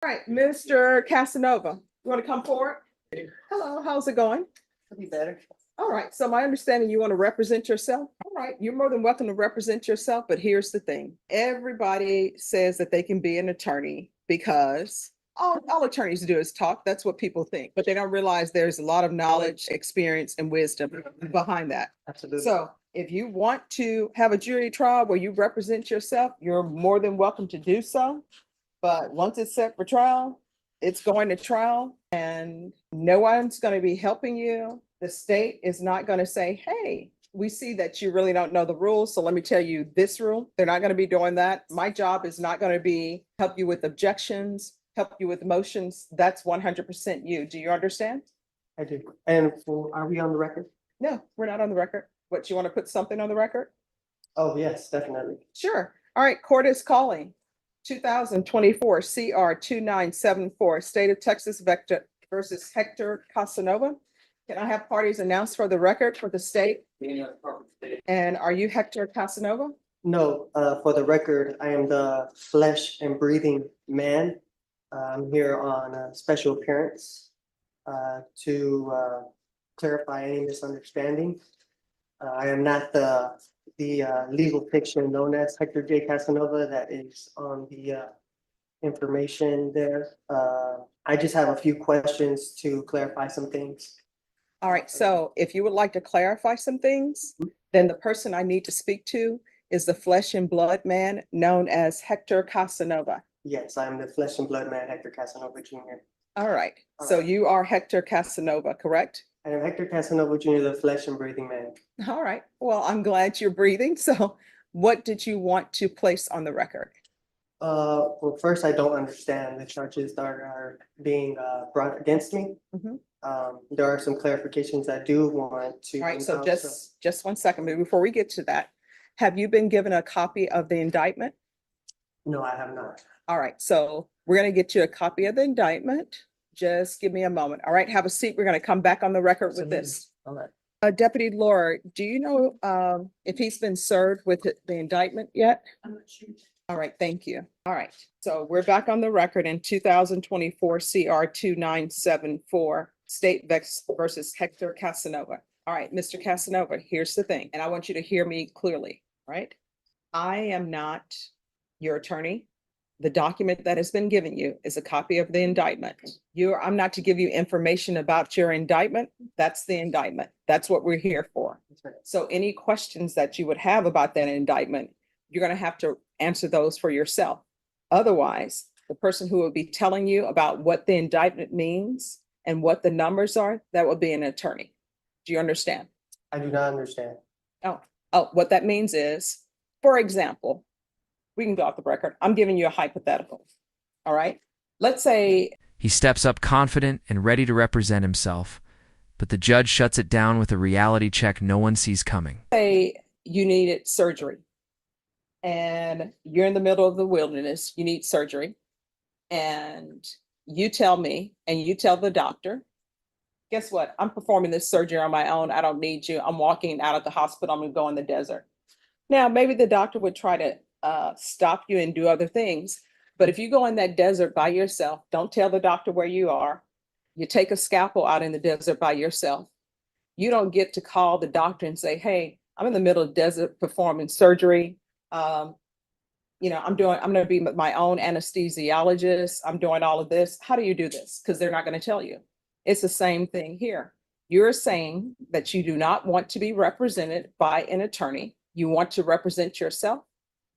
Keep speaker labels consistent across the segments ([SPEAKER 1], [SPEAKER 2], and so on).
[SPEAKER 1] All right, Mr. Casanova, you want to come forward? Hello, how's it going?
[SPEAKER 2] Could be better.
[SPEAKER 1] All right, so my understanding, you want to represent yourself? All right, you're more than welcome to represent yourself, but here's the thing. Everybody says that they can be an attorney because all attorneys do is talk. That's what people think, but they don't realize there's a lot of knowledge, experience, and wisdom behind that.
[SPEAKER 2] Absolutely.
[SPEAKER 1] So if you want to have a jury trial where you represent yourself, you're more than welcome to do so. But once it's set for trial, it's going to trial and no one's going to be helping you. The state is not going to say, hey, we see that you really don't know the rules. So let me tell you this rule. They're not going to be doing that. My job is not going to be help you with objections, help you with motions. That's 100% you. Do you understand?
[SPEAKER 2] I do. And are we on the record?
[SPEAKER 1] No, we're not on the record. What, you want to put something on the record?
[SPEAKER 2] Oh, yes, definitely.
[SPEAKER 1] Sure. All right, court is calling 2024 CR 2974, State of Texas Vector versus Hector Casanova. Can I have parties announced for the record for the state? And are you Hector Casanova?
[SPEAKER 2] No, for the record, I am the flesh and breathing man. I'm here on a special appearance to clarify any misunderstanding. I am not the legal fiction known as Hector J. Casanova that is on the information there. I just have a few questions to clarify some things.
[SPEAKER 1] All right, so if you would like to clarify some things, then the person I need to speak to is the flesh and blood man known as Hector Casanova.
[SPEAKER 2] Yes, I am the flesh and blood man, Hector Casanova Jr.
[SPEAKER 1] All right, so you are Hector Casanova, correct?
[SPEAKER 2] I am Hector Casanova Jr., the flesh and breathing man.
[SPEAKER 1] All right, well, I'm glad you're breathing. So what did you want to place on the record?
[SPEAKER 2] Well, first, I don't understand the charges that are being brought against me.
[SPEAKER 1] Mhm.
[SPEAKER 2] There are some clarifications I do want to.
[SPEAKER 1] All right, so just 1 second, but before we get to that, have you been given a copy of the indictment?
[SPEAKER 2] No, I have not.
[SPEAKER 1] All right, so we're gonna get you a copy of the indictment. Just give me a moment. All right, have a seat. We're gonna come back on the record with this.
[SPEAKER 2] All right.
[SPEAKER 1] Deputy Laura, do you know if he's been served with the indictment yet?
[SPEAKER 2] I'm not sure.
[SPEAKER 1] All right, thank you. All right, so we're back on the record in 2024 CR 2974, State Vex versus Hector Casanova. All right, Mr. Casanova, here's the thing, and I want you to hear me clearly, right? I am not your attorney. The document that has been given you is a copy of the indictment. I'm not to give you information about your indictment. That's the indictment. That's what we're here for. So any questions that you would have about that indictment, you're going to have to answer those for yourself. Otherwise, the person who will be telling you about what the indictment means and what the numbers are, that will be an attorney. Do you understand?
[SPEAKER 2] I do not understand.
[SPEAKER 1] Oh, what that means is, for example, we can go off the record. I'm giving you a hypothetical. All right. Let's say
[SPEAKER 3] he steps up confident and ready to represent himself, but the judge shuts it down with a reality check no one sees coming.
[SPEAKER 1] Say you needed surgery and you're in the middle of the wilderness, you need surgery, and you tell me and you tell the doctor, guess what? I'm performing this surgery on my own. I don't need you. I'm walking out of the hospital. I'm going to go in the desert. Now, maybe the doctor would try to stop you and do other things. But if you go in that desert by yourself, don't tell the doctor where you are. You take a scalpel out in the desert by yourself. You don't get to call the doctor and say, hey, I'm in the middle of the desert performing surgery. I'm going to be my own anesthesiologist. I'm doing all of this. How do you do this? Because they're not going to tell you. It's the same thing here. You're saying that you do not want to be represented by an attorney. You want to represent yourself.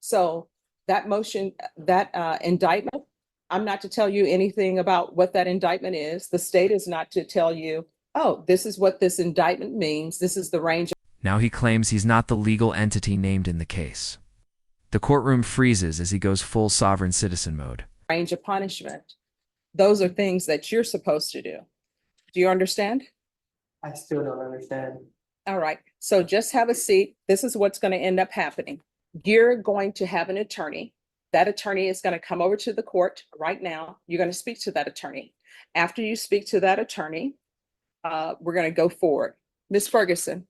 [SPEAKER 1] So that motion, that indictment, I'm not to tell you anything about what that indictment is. The state is not to tell you, oh, this is what this indictment means. This is the range.
[SPEAKER 3] Now he claims he's not the legal entity named in the case. The courtroom freezes as he goes full sovereign citizen mode.
[SPEAKER 1] Range of punishment. Those are things that you're supposed to do. Do you understand?
[SPEAKER 2] I still don't understand.
[SPEAKER 1] All right. So just have a seat. This is what's going to end up happening. You're going to have an attorney. That attorney is going to come over to the court right now. You're going to speak to that attorney. After you speak to that attorney, we're going to go forward. Ms. Ferguson,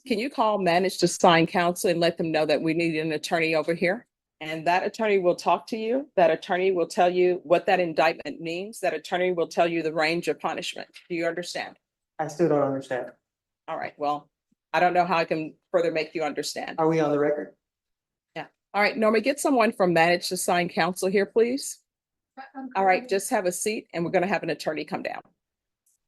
[SPEAKER 1] can you manage to sign counsel and let them know that we need an attorney over here? And that attorney will talk to you. That attorney will tell you what that indictment means. That attorney will tell you the range of punishment. Do you understand?
[SPEAKER 2] I still don't understand.
[SPEAKER 1] All right, well, I don't know how I can further make you understand.
[SPEAKER 2] Are we on the record?
[SPEAKER 1] All right, Norma, get someone from Managed Assigned Counsel here, please. All right, just have a seat and we're gonna have an attorney come down.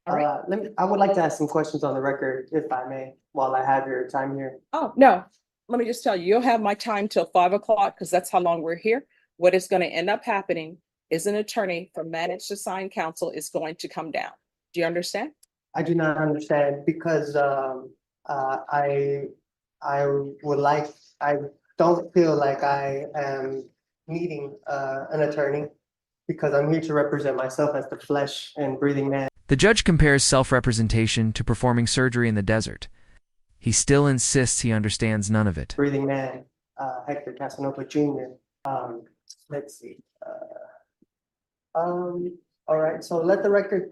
[SPEAKER 1] All right.
[SPEAKER 2] I would like to ask some questions on the record, if I may, while I have your time here.
[SPEAKER 1] Oh, no, let me just tell you, you'll have my time till 5 o'clock because that's how long we're here. What is going to end up happening is an attorney from Managed Assigned Counsel is going to come down. Do you understand?
[SPEAKER 2] I do not understand because I don't feel like I am needing an attorney because I'm here to represent myself as the flesh and breathing man.
[SPEAKER 3] The judge compares self-representation to performing surgery in the desert. He still insists he understands none of it.
[SPEAKER 2] Breathing man, Hector Casanova Jr. Let's see. All right, so let the record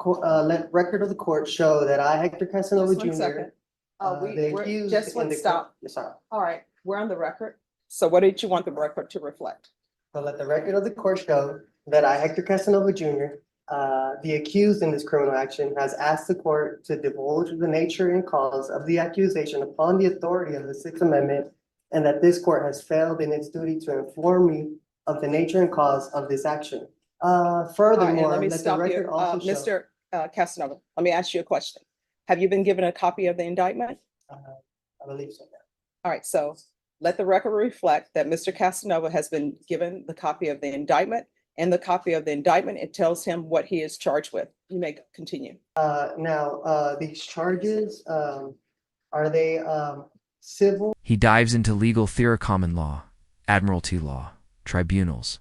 [SPEAKER 2] of the court show that I, Hector Casanova
[SPEAKER 1] Just one
[SPEAKER 2] Jr.
[SPEAKER 1] second.
[SPEAKER 2] the accused
[SPEAKER 1] Just
[SPEAKER 2] in
[SPEAKER 1] one
[SPEAKER 2] the
[SPEAKER 1] stop.
[SPEAKER 2] Yes, sorry.
[SPEAKER 1] All right, we're on the record. So what did you want the record to reflect?
[SPEAKER 2] So let the record of the court show that I, Hector Casanova Jr., the accused in this criminal action, has asked the court to divulge the nature and cause of the accusation upon the authority of the Sixth Amendment, and that this court has failed in its duty to inform me of the nature and cause of this action.
[SPEAKER 1] All right, and
[SPEAKER 2] Furthermore,
[SPEAKER 1] let me
[SPEAKER 2] let the
[SPEAKER 1] stop
[SPEAKER 2] record
[SPEAKER 1] you.
[SPEAKER 2] also show.
[SPEAKER 1] Mr. Casanova, let me ask you a question. Have you been given a copy of the indictment?
[SPEAKER 2] I believe so.
[SPEAKER 1] All right, so let the record reflect that Mr. Casanova has been given the copy of the indictment. And the copy of the indictment, it tells him what he is charged with. You may continue.
[SPEAKER 2] Now, these charges, are they civil?
[SPEAKER 3] He dives into legal theory, common law, admiralty law, tribunals,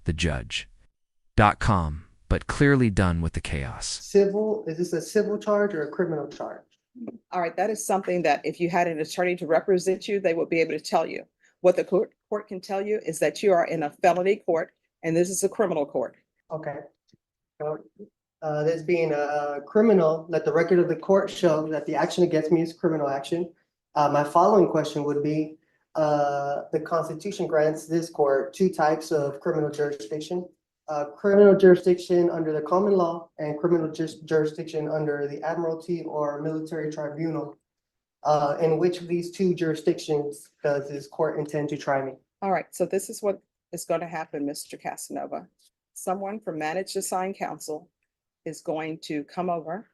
[SPEAKER 3] the judge.com, but clearly done with the chaos.
[SPEAKER 2] Civil, is this a civil charge or a criminal charge?
[SPEAKER 1] All right, that is something that if you had an attorney to represent you, they would be able to tell you. What the court can tell you is that you are in a felony court and this is a criminal court.
[SPEAKER 2] Okay. So, this being a criminal, let the record of the court show that the action against me is criminal action. My following question would be, the Constitution grants this court two types of criminal jurisdiction. Criminal jurisdiction under the common law and criminal jurisdiction under the admiralty or military tribunal. In which of these two jurisdictions does this court intend to try me?
[SPEAKER 1] All right, so this is what is going to happen, Mr. Casanova. Someone from Managed Assigned Counsel is going to come over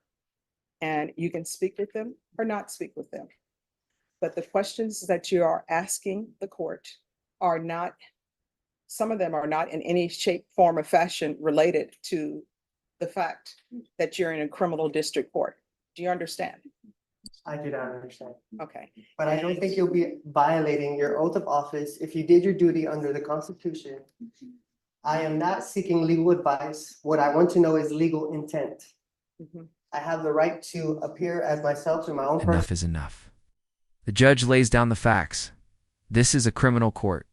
[SPEAKER 1] and you can speak with them or not speak with them. But the questions that you are asking the court are not, some of them are not in any shape, form, or fashion related to the fact that you're in a criminal district court. Do you understand?
[SPEAKER 2] I do not understand.
[SPEAKER 1] Okay.
[SPEAKER 2] But I don't think you'll be violating your oath of office if you did your duty under the Constitution. I am not seeking legal advice. What I want to know is legal intent.
[SPEAKER 1] Mhm.
[SPEAKER 2] I have the right to appear as myself in my own person.
[SPEAKER 3] Enough is enough. The judge lays down the facts. This is a criminal court.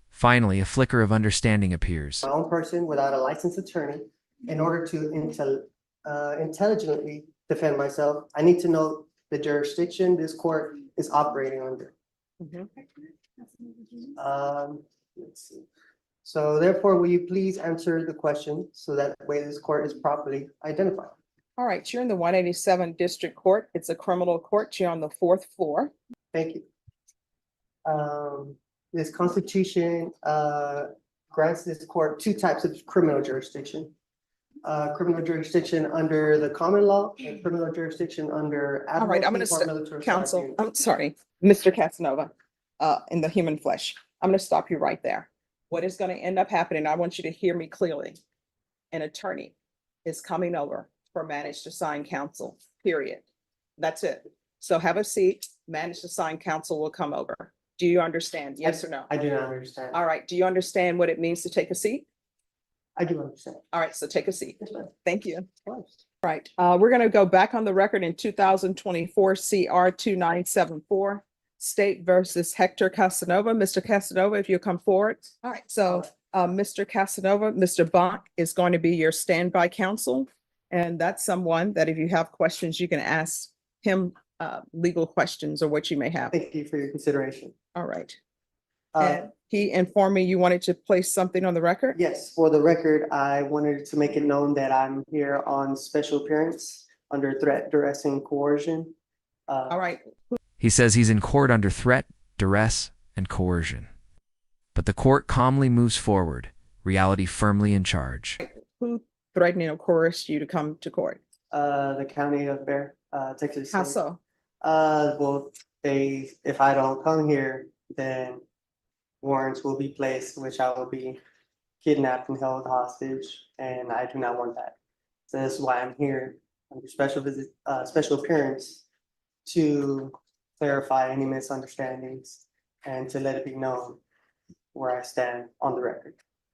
[SPEAKER 3] Finally, a flicker of understanding appears.
[SPEAKER 2] My own person without a licensed attorney. In order to intelligently defend myself, I need to know the jurisdiction this court is operating under.
[SPEAKER 1] Mhm.
[SPEAKER 2] Let's see. So therefore, will you please answer the question so that way this court is properly identified?
[SPEAKER 1] All right, you're in the 187 District Court. It's a criminal court. You're on the 4th floor.
[SPEAKER 2] Thank you. This Constitution grants this court two types of criminal jurisdiction. Criminal jurisdiction under the common law and criminal jurisdiction under
[SPEAKER 1] All right, I'm
[SPEAKER 2] admiralty
[SPEAKER 1] going
[SPEAKER 2] or
[SPEAKER 1] to
[SPEAKER 2] military
[SPEAKER 1] counsel,
[SPEAKER 2] tribunal.
[SPEAKER 1] I'm sorry, Mr. Casanova, in the human flesh. I'm going to stop you right there. What is going to end up happening, I want you to hear me clearly. An attorney is coming over for Managed Assigned Counsel, period. That's it. So have a seat. Managed Assigned Counsel will come over. Do you understand? Yes or no?
[SPEAKER 2] I do not understand.
[SPEAKER 1] All right. Do you understand what it means to take a seat?
[SPEAKER 2] I do understand.
[SPEAKER 1] All right. So take a seat.
[SPEAKER 2] Yes, ma'am.
[SPEAKER 1] Thank you. Right. We're going to go back on the record in 2024 CR 2974, State versus Hector Casanova. Mr. Casanova, if you come forward. All right. So Mr. Casanova, Mr. Bonk is going to be your standby counsel. And that's someone that if you have questions, you can ask him legal questions or what you may have.
[SPEAKER 2] Thank you for your consideration.
[SPEAKER 1] All right. And he informed me you wanted to place something on the record?
[SPEAKER 2] Yes, for the record, I wanted to make it known that I'm here on special appearance under threat, duress, and coercion.
[SPEAKER 1] All right,
[SPEAKER 3] He says he's in court under threat, duress, and coercion. But the court calmly moves forward, reality firmly in charge.
[SPEAKER 1] who threatened or coerced you to come to court?
[SPEAKER 2] The county of Bear, Texas.
[SPEAKER 1] How
[SPEAKER 2] State.
[SPEAKER 1] so?
[SPEAKER 2] Well, if I don't come here, then warrants will be placed, which I will be kidnapped and held hostage, and I do not want that. So that's why I'm here under special appearance to clarify any misunderstandings and to let it be known where I stand on the record.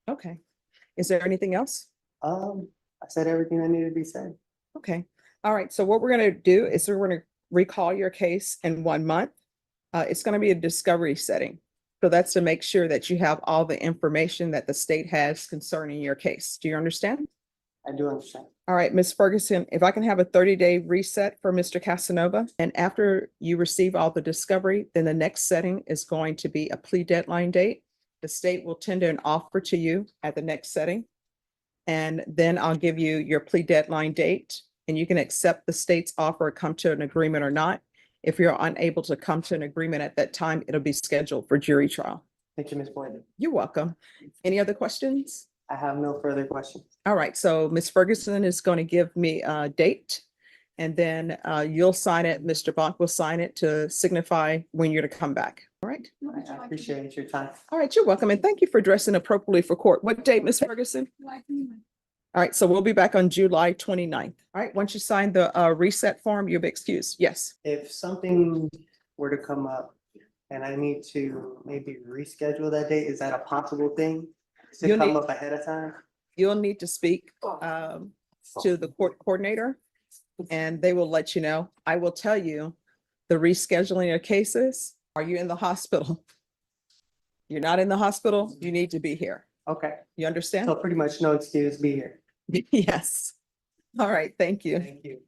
[SPEAKER 1] Okay. Is there anything else?
[SPEAKER 2] I said everything that needed to be said.
[SPEAKER 1] Okay. All right. So what we're going to do is we're going to recall your case in 1 month. It's going to be a discovery setting. So that's to make sure that you have all the information that the state has concerning your case. Do you understand?
[SPEAKER 2] I do understand.
[SPEAKER 1] All right, Ms. Ferguson, if I can have a 30-day reset for Mr. Casanova, and after you receive all the discovery, then the next setting is going to be a plea deadline date. The state will tender an offer to you at the next setting. And then I'll give you your plea deadline date, and you can accept the state's offer, come to an agreement or not. If you're unable to come to an agreement at that time, it'll be scheduled for jury trial.
[SPEAKER 2] Thank you, Ms. Boyd.
[SPEAKER 1] You're welcome. Any other questions?
[SPEAKER 2] I have no further questions.
[SPEAKER 1] All right, so Ms. Ferguson is going to give me a date, and then you'll sign it. Mr. Bach will sign it to signify when you're to come back. All right.
[SPEAKER 2] I appreciate your time.
[SPEAKER 1] All right, you're welcome, and thank you for dressing appropriately for court. What date, Ms. Ferguson? All right, so we'll be back on July 29th. All right, once you sign the reset form, you'll be excused. Yes.
[SPEAKER 2] If something were to come up and I need to maybe reschedule that date, is that a possible thing? To
[SPEAKER 1] You'll
[SPEAKER 2] come
[SPEAKER 1] need-
[SPEAKER 2] up ahead of time?
[SPEAKER 1] You'll need to speak to the court coordinator, and they will let you know. I will tell you the rescheduling of cases. Are you in the hospital? You're not in the hospital, you need to be here.
[SPEAKER 2] Okay,
[SPEAKER 1] You understand?
[SPEAKER 2] so pretty much no excuse, be here.
[SPEAKER 1] Yes. All right, thank you.
[SPEAKER 2] Thank you.